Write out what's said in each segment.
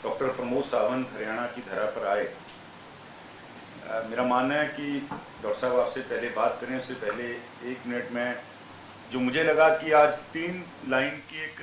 Doctor Pramod Sawant Haryana की धरा पर आए। मेरा मानना है कि डॉक्टर साहब आपसे पहले बात करें उससे पहले 1 मिनट में जो मुझे लगा कि आज 3 लाइन की एक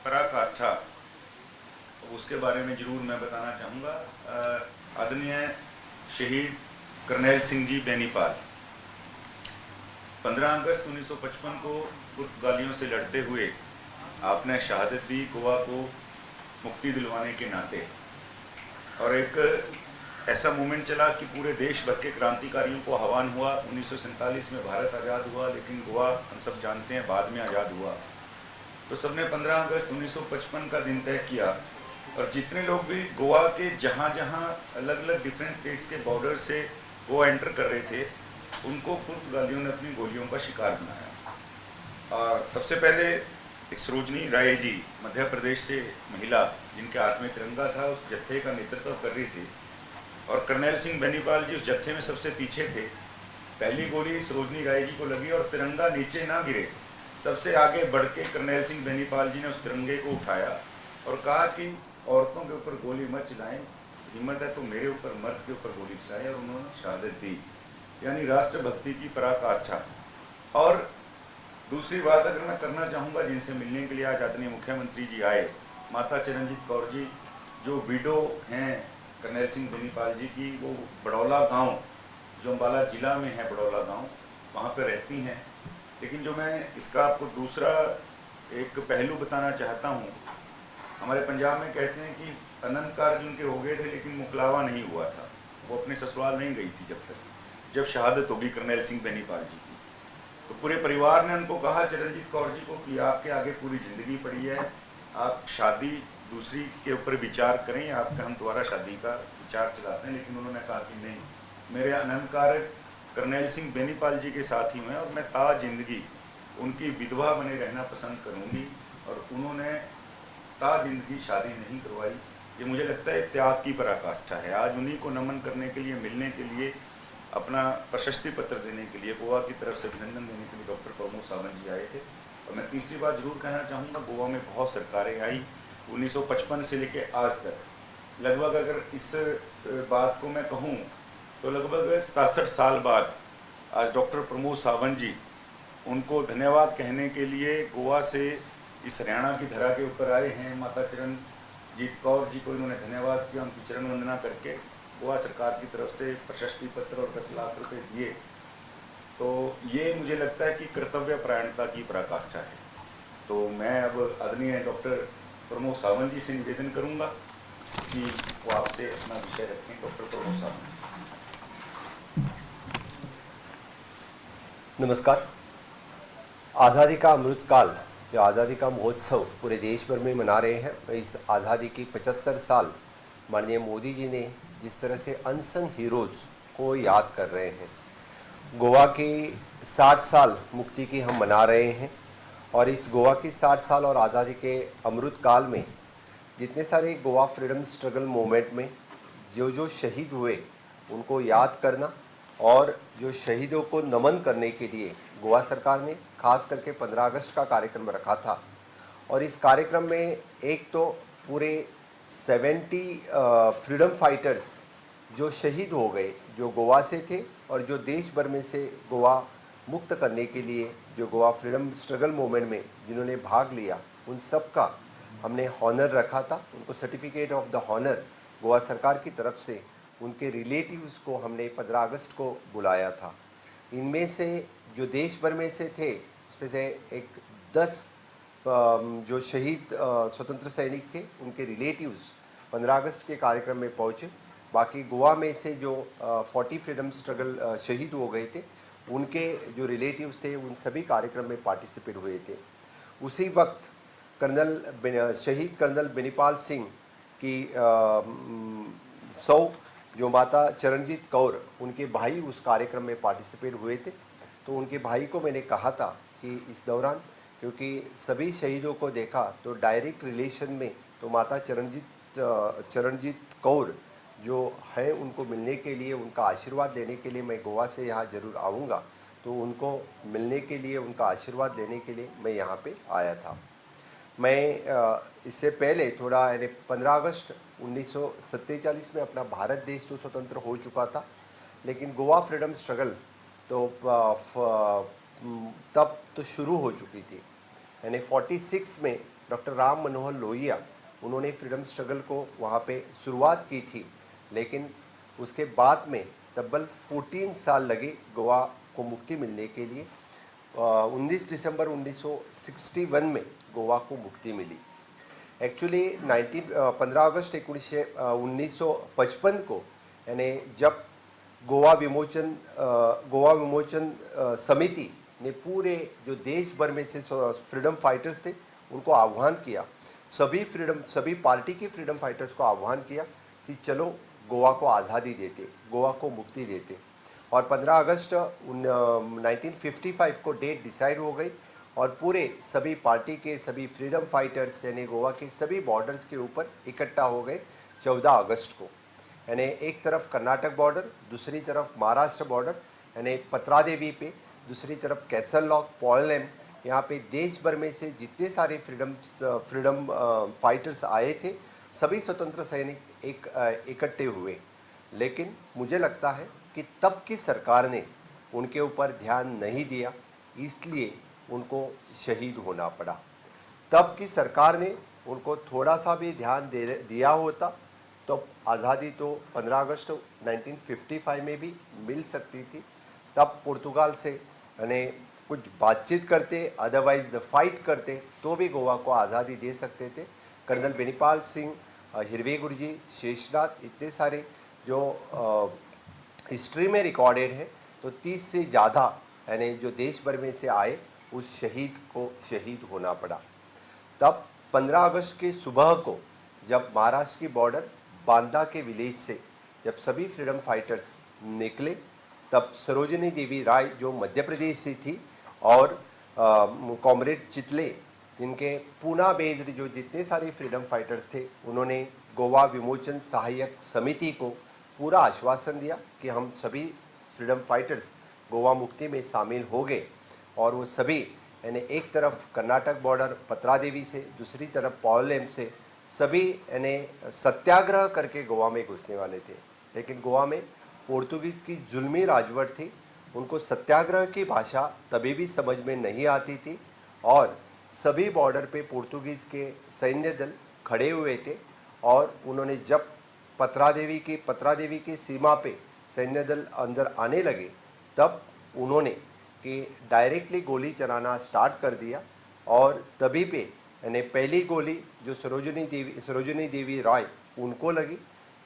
पराकाष्ठा, उसके बारे में जरूर मैं बताना चाहूँगा। आदरणीय शहीद करनैल सिंह जी बेनीपाल 15 अगस्त 1955 को पुर्तगालियों से लड़ते हुए आपने शहादत दी गोवा को मुक्ति दिलवाने के नाते। और एक ऐसा मूवमेंट चला कि पूरे देश भर के क्रांतिकारियों को आह्वान हुआ। 1947 में भारत आज़ाद हुआ, लेकिन गोवा हम सब जानते हैं बाद में आज़ाद हुआ। तो सबने 15 अगस्त 1955 का दिन तय किया और जितने लोग भी गोवा के जहाँ जहाँ अलग अलग डिफरेंट स्टेट्स के बॉर्डर से गोवा एंटर कर रहे थे, उनको पुर्तगालियों ने अपनी गोलियों का शिकार बनाया। सबसे पहले एक सरोजनी राय जी, मध्य प्रदेश से महिला जिनके हाथ में तिरंगा था, उस जत्थे का नेतृत्व कर रही थी और करनैल सिंह बेनीपाल जी उस जत्थे में सबसे पीछे थे। पहली गोली सरोजनी राय जी को लगी और तिरंगा नीचे ना गिरे, सबसे आगे बढ़ के करनैल सिंह बेनीपाल जी ने उस तिरंगे को उठाया और कहा कि औरतों के ऊपर गोली मत चलाएं, हिम्मत है तो मेरे ऊपर, मर्द के ऊपर गोली चलाएं, और उन्होंने शहादत दी। यानी राष्ट्रभक्ति की पराकाष्ठा। और दूसरी बात अगर मैं करना चाहूँगा, जिनसे मिलने के लिए आज आदरणीय मुख्यमंत्री जी आए, माता चरणजीत कौर जी जो विडो हैं करनैल सिंह बेनीपाल जी की, वो बड़ौला गांव जो अम्बाला जिला में है, बड़ौला गांव, वहाँ पे रहती हैं। लेकिन जो मैं इसका आपको दूसरा एक पहलू बताना चाहता हूँ, हमारे पंजाब में कहते हैं कि अनंत कार्य उनके हो गए थे लेकिन मुकलावा नहीं हुआ था। वो अपने ससुराल नहीं गई थी जब शहादत होगी करनैल सिंह बेनीपाल जी की। तो पूरे परिवार ने उनको कहा, चरणजीत कौर जी को, कि आपके आगे पूरी जिंदगी पड़ी है, आप शादी दूसरी के ऊपर विचार करें, आपका हम दोबारा शादी का विचार चलाते हैं। लेकिन उन्होंने कहा कि नहीं, मेरे अनंत कार्य करनैल सिंह बेनीपाल जी के साथ ही हुए और मैं ता जिंदगी उनकी विधवा बने रहना पसंद करूंगी। और उन्होंने ता जिंदगी शादी नहीं करवाई। ये मुझे लगता है त्याग की पराकाष्ठा है। आज उन्हीं को नमन करने के लिए, मिलने के लिए, अपना प्रशस्ति पत्र देने के लिए, गोवा की तरफ से अभिनंदन देने के लिए डॉक्टर प्रमोद सावंत जी आए थे। और मैं तीसरी बात जरूर कहना चाहूँगा, गोवा में बहुत सरकारें आई 1955 से लेकर आज तक। लगभग अगर इस बात को मैं कहूँ तो लगभग 67 साल बाद आज डॉक्टर प्रमोद सावंत जी उनको धन्यवाद कहने के लिए गोवा से इस हरियाणा की धरा के ऊपर आए हैं। माता चरणजीत कौर जी को इन्होंने धन्यवाद किया, उनकी चरण वंदना करके गोवा सरकार की तरफ से प्रशस्ति पत्र और 10 लाख रुपए दिए। तो ये मुझे लगता है कि कर्तव्य परायणता की पराकाष्ठा है। तो मैं अब आदरणीय डॉक्टर प्रमोद सावंत जी से निवेदन करूंगा कि वो आपसे अपना विषय रखें। डॉक्टर प्रमोद सावंत। नमस्कार। आज़ादी का अमृत काल, जो आज़ादी का महोत्सव पूरे देश भर में मना रहे हैं, इस आज़ादी की 75 साल माननीय मोदी जी ने जिस तरह से अनसंग हीरोज़ को याद कर रहे हैं, गोवा की 60 साल मुक्ति की हम मना रहे हैं। और इस गोवा की 60 साल और आज़ादी के अमृत काल में जितने सारे गोवा फ्रीडम स्ट्रगल मूवमेंट में जो शहीद हुए उनको याद करना और जो शहीदों को नमन करने के लिए गोवा सरकार ने खास करके 15 अगस्त का कार्यक्रम रखा था। और इस कार्यक्रम में एक तो पूरे 70 फ्रीडम फाइटर्स जो शहीद हो गए, जो गोवा से थे और जो देश भर में से गोवा मुक्त करने के लिए जो गोवा फ्रीडम स्ट्रगल मूवमेंट में जिन्होंने भाग लिया, उन सब का हमने हॉनर रखा था। उनको certificate of the honour Goa सरकार की तरफ से उनके रिलेटिव्स को हमने 15 अगस्त को बुलाया था। इनमें से जो देश भर में से थे, उसमें से एक 10 जो शहीद स्वतंत्र सैनिक थे, उनके रिलेटिव्स 15 अगस्त के कार्यक्रम में पहुँचे। बाकी गोवा में से जो 40 फ्रीडम स्ट्रगल शहीद हो गए थे, उनके जो रिलेटिव्स थे, उन सभी कार्यक्रम में पार्टिसिपेट हुए थे। उसी वक्त शहीद कर्नल बेनीपाल सिंह की 100 जो माता चरणजीत कौर, उनके भाई उस कार्यक्रम में पार्टिसिपेट हुए थे। तो उनके भाई को मैंने कहा था कि इस दौरान, क्योंकि सभी शहीदों को देखा तो डायरेक्ट रिलेशन में तो माता चरणजीत कौर जो है, उनको मिलने के लिए, उनका आशीर्वाद लेने के लिए मैं गोवा से यहाँ ज़रूर आऊँगा। तो उनको मिलने के लिए, उनका आशीर्वाद लेने के लिए मैं यहाँ पे आया था। इससे पहले थोड़ा यानी 15 अगस्त 1947 में अपना भारत देश तो स्वतंत्र हो चुका था, लेकिन गोवा फ्रीडम स्ट्रगल तो तब तो शुरू हो चुकी थी। यानी 46 में डॉक्टर राम मनोहर लोहिया उन्होंने फ्रीडम स्ट्रगल को वहाँ पे शुरुआत की थी, लेकिन उसके बाद में तब्बल 14 साल लगे गोवा को मुक्ति मिलने के लिए। 19 दिसंबर 1961 में गोवा को मुक्ति मिली। एक्चुअली 15 अगस्त 1955 को यानी जब गोवा विमोचन समिति ने पूरे जो देश भर में से फ्रीडम फाइटर्स थे उनको आह्वान किया, सभी पार्टी के फ्रीडम फाइटर्स को आह्वान किया कि चलो गोवा को आज़ादी देते, गोवा को मुक्ति देते। और 15 अगस्त 1955 को डेट डिसाइड हो गई और पूरे सभी पार्टी के सभी फ्रीडम फाइटर्स यानी गोवा के सभी बॉर्डर्स के ऊपर इकट्ठा हो गए 14 अगस्त को। यानी एक तरफ कर्नाटक बॉर्डर, दूसरी तरफ महाराष्ट्र बॉर्डर यानी पत्रादेवी पे, दूसरी तरफ कैसल लॉक, पॉलएम, यहाँ पे देश भर में से जितने सारे फ्रीडम फाइटर्स आए थे सभी स्वतंत्र सैनिक इकट्ठे हुए। लेकिन मुझे लगता है कि तब की सरकार ने उनके ऊपर ध्यान नहीं दिया, इसलिए उनको शहीद होना पड़ा। तब की सरकार ने उनको थोड़ा सा भी ध्यान दिया होता तो आज़ादी तो 15 अगस्त 1955 में भी मिल सकती थी। तब पुर्तगाल से यानी कुछ बातचीत करते, अदरवाइज द फाइट करते तो भी गोवा को आज़ादी दे सकते थे। कर्नल बेनीपाल सिंह, हिरवे गुरुजी, शेषनाथ, इतने सारे जो हिस्ट्री में रिकॉर्डेड है, तो 30 से ज़्यादा यानी जो देश भर में से आए उस शहीद को शहीद होना पड़ा। तब 15 अगस्त के सुबह को जब महाराष्ट्र की बॉर्डर बांदा के विलेज से जब सभी फ्रीडम फाइटर्स निकले, तब सरोजिनी देवी राय जो मध्य प्रदेश से थी और कॉमरेड चितले जिनके पूना बेस्ड जो जितने सारे फ्रीडम फाइटर्स थे, उन्होंने गोवा विमोचन सहायक समिति को पूरा आश्वासन दिया कि हम सभी फ्रीडम फाइटर्स गोवा मुक्ति में शामिल हो गए। और वो सभी यानी एक तरफ कर्नाटक बॉर्डर पत्रादेवी से, दूसरी तरफ पॉलएम से सभी यानी सत्याग्रह करके गोवा में घुसने वाले थे। लेकिन गोवा में पोर्तुगीज़ की जुल्मी राजवट थी, उनको सत्याग्रह की भाषा तभी भी समझ में नहीं आती थी और सभी बॉर्डर पे पोर्तुगीज़ के सैन्य दल खड़े हुए थे। और उन्होंने जब पत्रादेवी की सीमा पे सैन्य दल अंदर आने लगे, तब उन्होंने कि डायरेक्टली गोली चलाना स्टार्ट कर दिया और तभी पे यानी पहली गोली जो सरोजिनी देवी राय उनको लगी।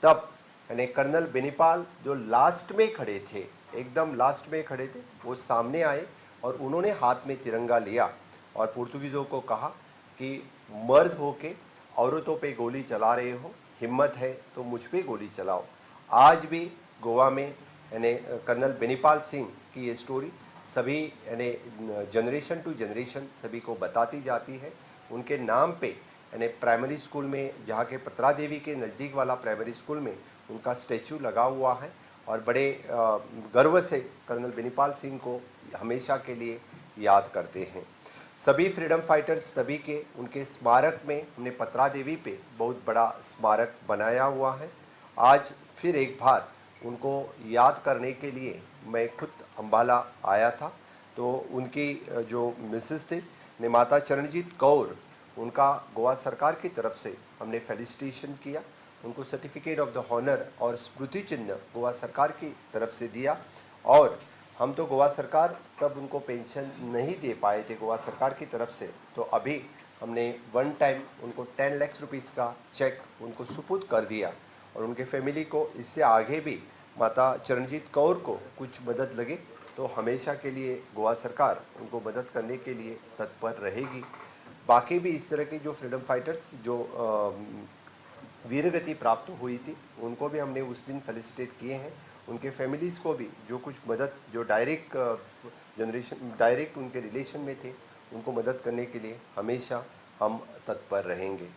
तब यानी कर्नल बेनीपाल जो लास्ट में खड़े थे, एकदम लास्ट में खड़े थे, वो सामने आए और उन्होंने हाथ में तिरंगा लिया और पुर्तगीज़ों को कहा कि मर्द होके औरतों पे गोली चला रहे हो, हिम्मत है तो मुझ पे गोली चलाओ। आज भी गोवा में यानी कर्नल बेनीपाल सिंह की ये स्टोरी सभी यानी जनरेशन टू जनरेशन सभी को बताती जाती है। उनके नाम पे यानी प्राइमरी स्कूल में, जहाँ के पत्रादेवी के नज़दीक वाला प्राइमरी स्कूल में उनका स्टैचू लगा हुआ है और बड़े गर्व से कर्नल बेनीपाल सिंह को हमेशा के लिए याद करते हैं। सभी फ्रीडम फाइटर्स सभी के उनके स्मारक में हमने पत्रादेवी पे बहुत बड़ा स्मारक बनाया हुआ है। आज फिर एक बार उनको याद करने के लिए मैं खुद अम्बाला आया था, तो उनकी जो मिसेस थे ने माता चरणजीत कौर, उनका गोवा सरकार की तरफ से हमने फेलिसिटेशन किया, उनको सर्टिफिकेट ऑफ द हॉनर और स्मृति चिन्ह गोवा सरकार की तरफ से दिया। और हम तो गोवा सरकार तब उनको पेंशन नहीं दे पाए थे गोवा सरकार की तरफ से, तो अभी हमने वन टाइम उनको 10 लाख रुपीस का चेक उनको सुपुर्द कर दिया और उनके फैमिली को इससे आगे भी माता चरणजीत कौर को कुछ मदद लगे तो हमेशा के लिए गोवा सरकार उनको मदद करने के लिए तत्पर रहेगी। बाकी भी इस तरह के जो फ्रीडम फाइटर्स जो वीरगति प्राप्त हुई थी उनको भी हमने उस दिन फेलिसिटेट किए हैं। उनके फैमिलीज़ को भी जो कुछ मदद जो डायरेक्ट उनके रिलेशन में थे उनको मदद करने के लिए हमेशा हम तत्पर रहेंगे।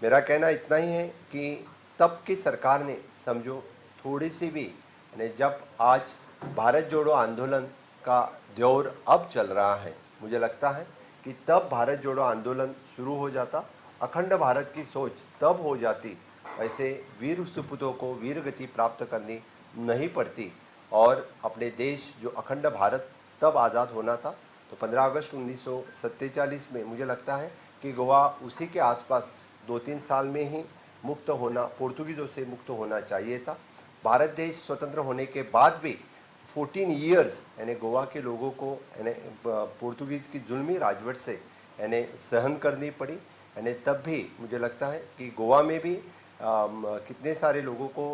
मेरा कहना इतना ही है कि तब की सरकार ने समझो थोड़ी सी भी यानी जब आज भारत जोड़ो आंदोलन का दौर अब चल रहा है, मुझे लगता है कि तब भारत जोड़ो आंदोलन शुरू हो जाता, अखंड भारत की सोच तब हो जाती, ऐसे वीर सुपूतों को वीर गति प्राप्त करनी नहीं पड़ती और अपने देश जो अखंड भारत तब आज़ाद होना था। तो 15 अगस्त 1947 में मुझे लगता है कि गोवा उसी के आसपास 2-3 साल में ही मुक्त होना, पोर्तुगीज़ों से मुक्त होना चाहिए था। भारत देश स्वतंत्र होने के बाद भी 14 ईयर्स यानी गोवा के लोगों को यानी पोर्तुगीज़ की जुल्मी राजवट से यानी सहन करनी पड़ी। यानी तब भी मुझे लगता है कि गोवा में भी कितने सारे लोगों को,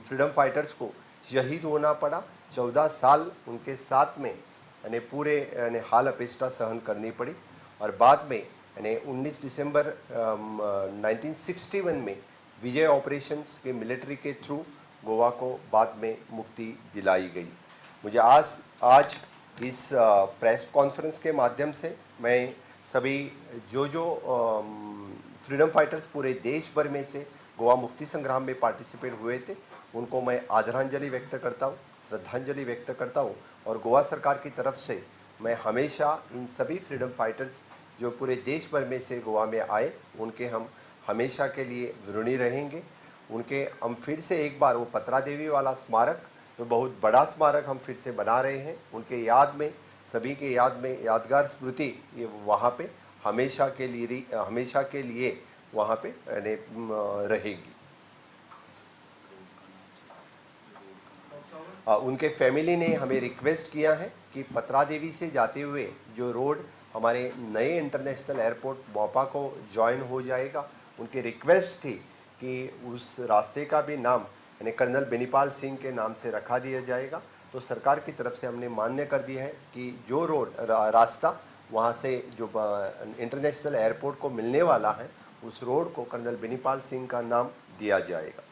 फ्रीडम फाइटर्स को शहीद होना पड़ा। 14 साल उनके साथ में यानी पूरे यानी हाल अपेष्टा सहन करनी पड़ी और बाद में यानी 19 दिसंबर 1961 में विजय ऑपरेशंस के मिलिट्री के थ्रू गोवा को बाद में मुक्ति दिलाई गई। मुझे आज इस प्रेस कॉन्फ्रेंस के माध्यम से मैं सभी जो फ्रीडम फाइटर्स पूरे देश भर में से गोवा मुक्ति संग्राम में पार्टिसिपेट हुए थे, उनको मैं आदरांजलि व्यक्त करता हूँ, श्रद्धांजलि व्यक्त करता हूँ और गोवा सरकार की तरफ से मैं हमेशा इन सभी फ्रीडम फाइटर्स जो पूरे देश भर में से गोवा में आए, उनके हम हमेशा के लिए ऋणी रहेंगे। उनके हम फिर से एक बार वो पत्रा देवी वाला स्मारक, जो बहुत बड़ा स्मारक हम फिर से बना रहे हैं, उनके याद में, सभी के याद में यादगार स्मृति ये वहाँ पे हमेशा के लिए वहाँ पे रहेगी। उनके फैमिली ने हमें रिक्वेस्ट किया है कि पत्रा देवी से जाते हुए जो रोड हमारे नए इंटरनेशनल एयरपोर्ट मोपा को ज्वाइन हो जाएगा, उनकी रिक्वेस्ट थी कि उस रास्ते का भी नाम यानी कर्नल बेनीपाल सिंह के नाम से रखा दिया जाएगा। तो सरकार की तरफ से हमने मान्य कर दिया है कि जो रोड रास्ता वहाँ से जो इंटरनेशनल एयरपोर्ट को मिलने वाला है, उस रोड को कर्नल बेनीपाल सिंह का नाम दिया जाएगा।